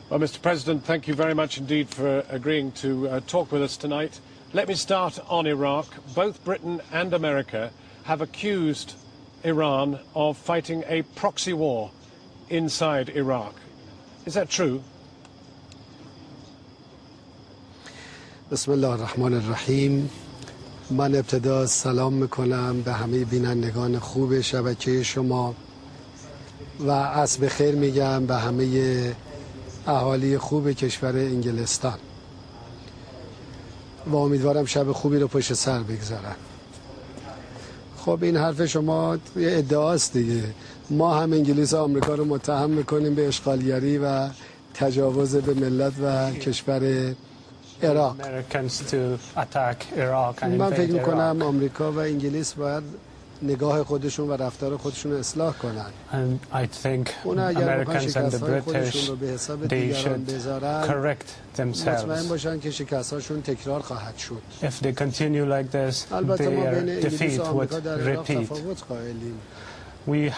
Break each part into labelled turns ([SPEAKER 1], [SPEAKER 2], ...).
[SPEAKER 1] Well, Mr. President, thank you very much indeed for agreeing to talk with us tonight. Let me start on Iraq. Both Britain and America have accused Iran of fighting a proxy war inside Iraq. Is that true?
[SPEAKER 2] بسم الله الرحمن الرحیم. من ابتدا سلام میکنم به همه بینندگان خوب شبکه شما و عصر بخیر میگم به همه اهالی خوب کشور انگلستان و امیدوارم شب خوبی رو پشت سر بگذارن. خب این حرف شما یه ادعاست دیگه. ما هم انگلیس و آمریکا رو متهم میکنیم به اشغالگری و تجاوز به ملت و کشور عراق. من فکر میکنم آمریکا و انگلیس باید نگاه خودشون و رفتار خودشون رو اصلاح کنن. اونا اگر بخوان شکست‌های خودشون رو به حساب دیگران بذارن مطمئن باشن که شکست‌هاشون تکرار خواهد شد. البته ما بین انگلیس و آمریکا در عراق تفاوت قائلیم.
[SPEAKER 3] We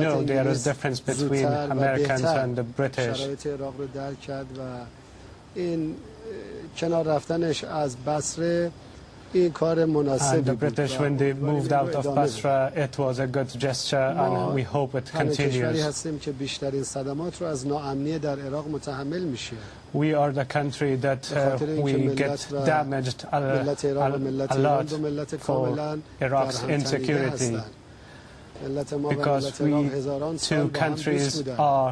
[SPEAKER 3] know there is difference between Americans and the British.
[SPEAKER 2] شرایط عراق رو درک کرد و این کنار رفتنش از بصره این کار مناسبی
[SPEAKER 3] بود. And the British when they moved out of Basra it was a good gesture and we hope it continues.
[SPEAKER 2] کشوری هستیم که بیشترین صدمات رو از ناامنی در عراق متحمل میشیم.
[SPEAKER 3] We are the country that we get damaged a lot for Iraq's insecurity because we two countries are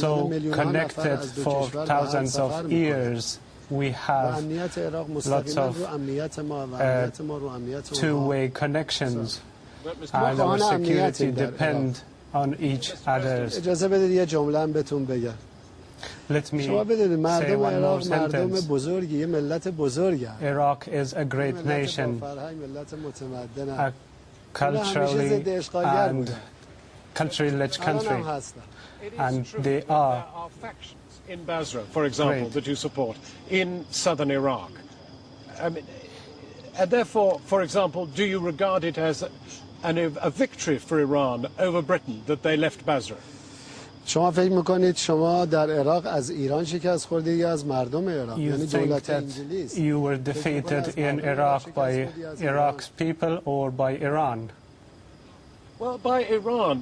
[SPEAKER 3] so connected for thousands of years. We have lots of two-way connections and our security depend on each other.
[SPEAKER 2] اجازه بدید یه جمله بهتون بگم. شما بدونید مردم عراق مردم بزرگی، یه ملت بزرگی.
[SPEAKER 3] Iraq is a great nation, a culturally and culturally-rich country, and they are
[SPEAKER 1] in Basra, for example, that you support, in southern Iraq. And therefore, for example, do you regard it as a victory for Iran over Britain that they left Basra?
[SPEAKER 2] شما فکر میکنید شما در عراق از ایران شکست خوردید یا از مردم عراق؟
[SPEAKER 3] یعنی دولت انگلیس. You were defeated in Iraq by Iraq's people or by Iran?
[SPEAKER 1] Well, by Iran,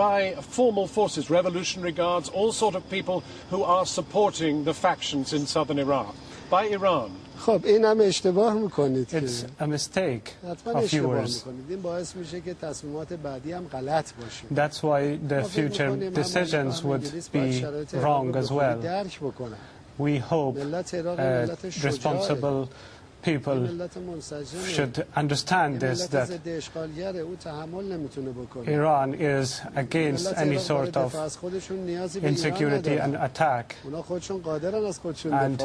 [SPEAKER 1] by formal forces, revolutionary guards, all sort of people who are supporting the factions in southern Iraq. By Iran.
[SPEAKER 2] خب این هم اشتباه میکنید.
[SPEAKER 3] It's a mistake of yours.
[SPEAKER 2] این باعث میشه که تصمیمات بعدی هم غلط باشه.
[SPEAKER 3] That's why the future decisions would be wrong as well. We hope responsible people should understand this, that Iran is against any sort of insecurity and attack, and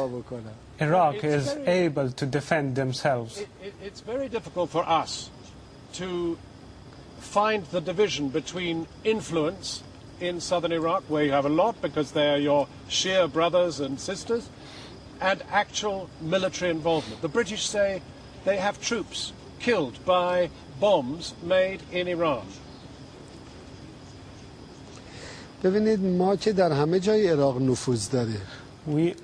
[SPEAKER 3] Iraq is able to defend themselves.
[SPEAKER 1] It's very difficult for us to find the division between influence in southern Iraq, where you have a lot because they are your Shia brothers and sisters, and actual military involvement. The British say they have troops killed by bombs made in Iran.
[SPEAKER 2] ببینید ما که در همه جای عراق نفوذ داریم.
[SPEAKER 3] We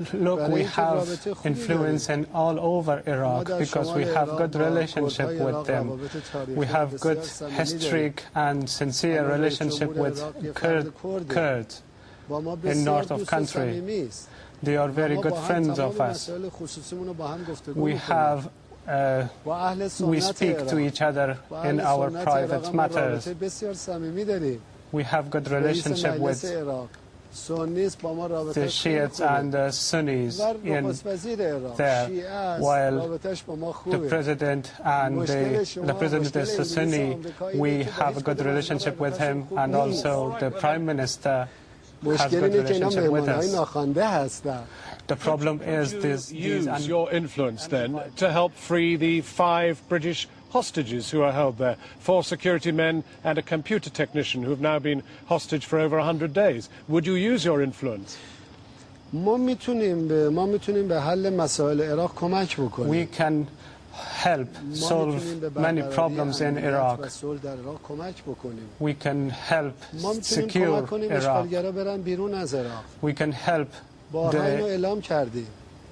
[SPEAKER 3] have influence in all over Iraq because we have good relationship with them. We have good historic and sincere relationship with Kurds in north of country. They are very good friends of us. We speak to each other in our private matters. We have good relationship with the Shiites and the Sunnis in there, while the president and the president is a Sunni. We have a good relationship with him, and also the prime minister has good relationship with us. The problem is
[SPEAKER 1] use your influence then to help free the 5 British hostages who are held there, 4 security men and a computer technician who have now been hostage for over 100 days. Would you use your influence?
[SPEAKER 2] ما میتونیم به حل مسائل عراق کمک بکنیم.
[SPEAKER 3] We can help solve many problems in Iraq. We can help secure Iraq. We can help the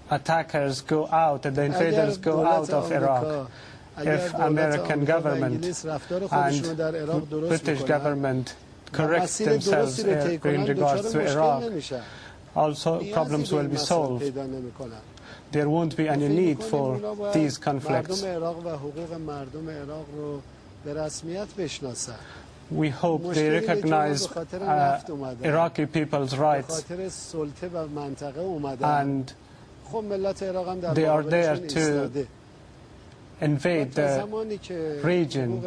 [SPEAKER 3] attackers go out and the invaders go out of Iraq. If American government and British government correct themselves in regards to Iraq, also problems will be solved. There won't be any need for these conflicts. We hope they recognize Iraqi people's rights, and they are there to invade the region.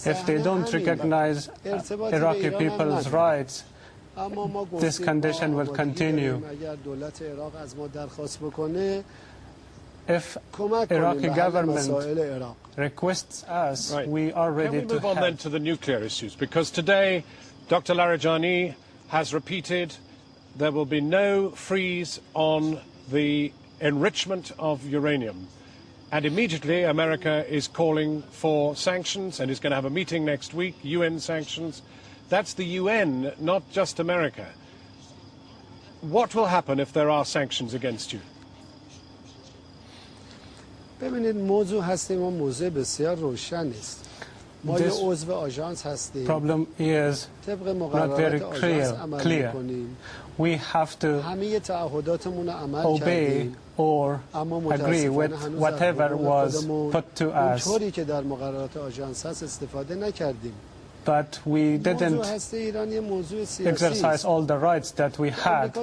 [SPEAKER 3] If they don't recognize Iraqi people's rights, this condition will continue. If Iraqi government requests us, we are ready to help.
[SPEAKER 1] Can we move on then to the nuclear issues? Because today, Dr. Larijani has repeated there will be no freeze on the enrichment of uranium. And immediately America is calling for sanctions and is going to have a meeting next week, UN sanctions. That's the UN, not just America. What will happen if there are sanctions against you?
[SPEAKER 3] This problem is not very clear. We have to obey or agree with whatever was put to us. But we didn't exercise all the rights that we had.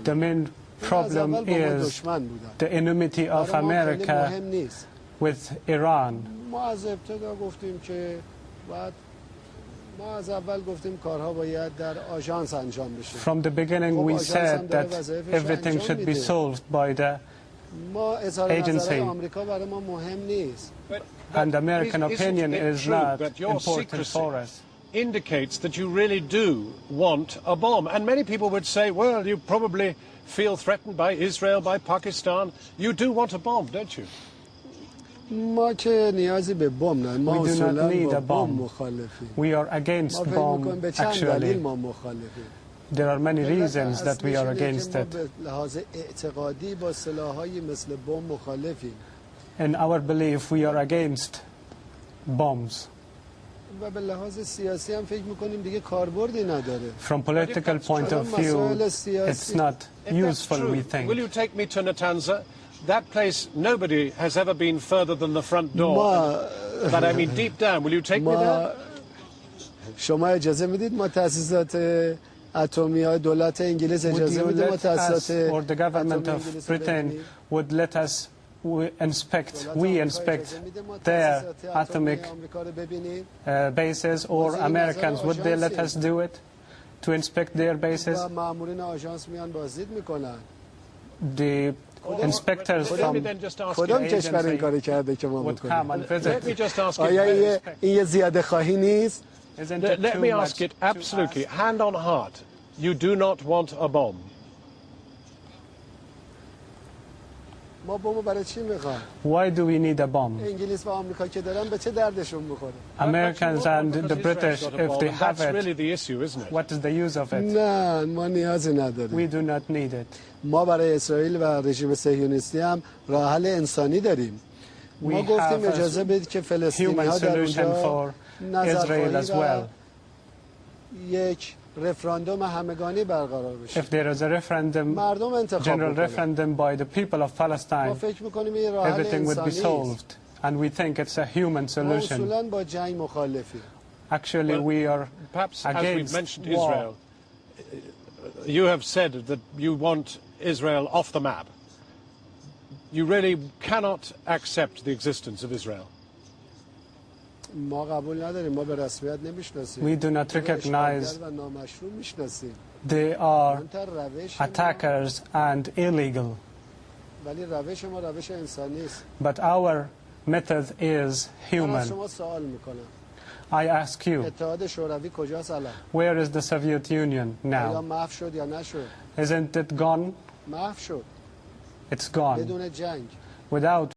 [SPEAKER 3] The main problem is the enmity of America with Iran. From the beginning we said that everything should be solved by the agency, and American opinion is not important for us.
[SPEAKER 1] Indicates that you really do want a bomb. And many people would say, well, you probably feel threatened by Israel, by Pakistan. You do want a bomb, don't you?
[SPEAKER 3] We do not need a bomb. We are against bomb, actually. There are many reasons that we are against it. In our belief, we are against bombs. From political point of view, it's not useful, we think.
[SPEAKER 1] Will you take me to Natanz? That place, nobody has ever been further than the front door. But I mean, deep down, will you take me there?
[SPEAKER 2] شما اجازه میدید ما تأسیسات اتمی های دولت انگلیس اجازه میدید ما تأسیسات
[SPEAKER 3] or the government of Britain would let us inspect their atomic bases, or Americans, would they let us do it, to inspect their bases? The inspectors from the agency would come and visit.
[SPEAKER 1] Let me just ask you, let me ask it absolutely, hand on heart, you do not want a bomb?
[SPEAKER 3] Why do we need a bomb? Americans and the British, if they have
[SPEAKER 1] it, that's really the issue, isn't it?
[SPEAKER 3] What is the use of it? We do not need it.
[SPEAKER 2] ما برای اسرائیل و رژیم صهیونیستی هم راه حل انسانی داریم. ما گفتیم اجازه بدید که فلسطینی‌ها در اونجا نظر خواهی یک referendum همگانی برقرار بشه.
[SPEAKER 3] If there is a referendum, general referendum by the people of Palestine, everything would be solved. And we think it's a human solution. Actually, we are
[SPEAKER 1] perhaps,
[SPEAKER 3] against
[SPEAKER 1] as we've mentioned
[SPEAKER 3] war.
[SPEAKER 1] Israel, you have said that you want Israel off the map. You really cannot accept the existence of Israel.
[SPEAKER 3] We do not recognize they are attackers and illegal. But our method is human. I ask you, where is the Soviet Union now? Isn't it gone? It's gone. Without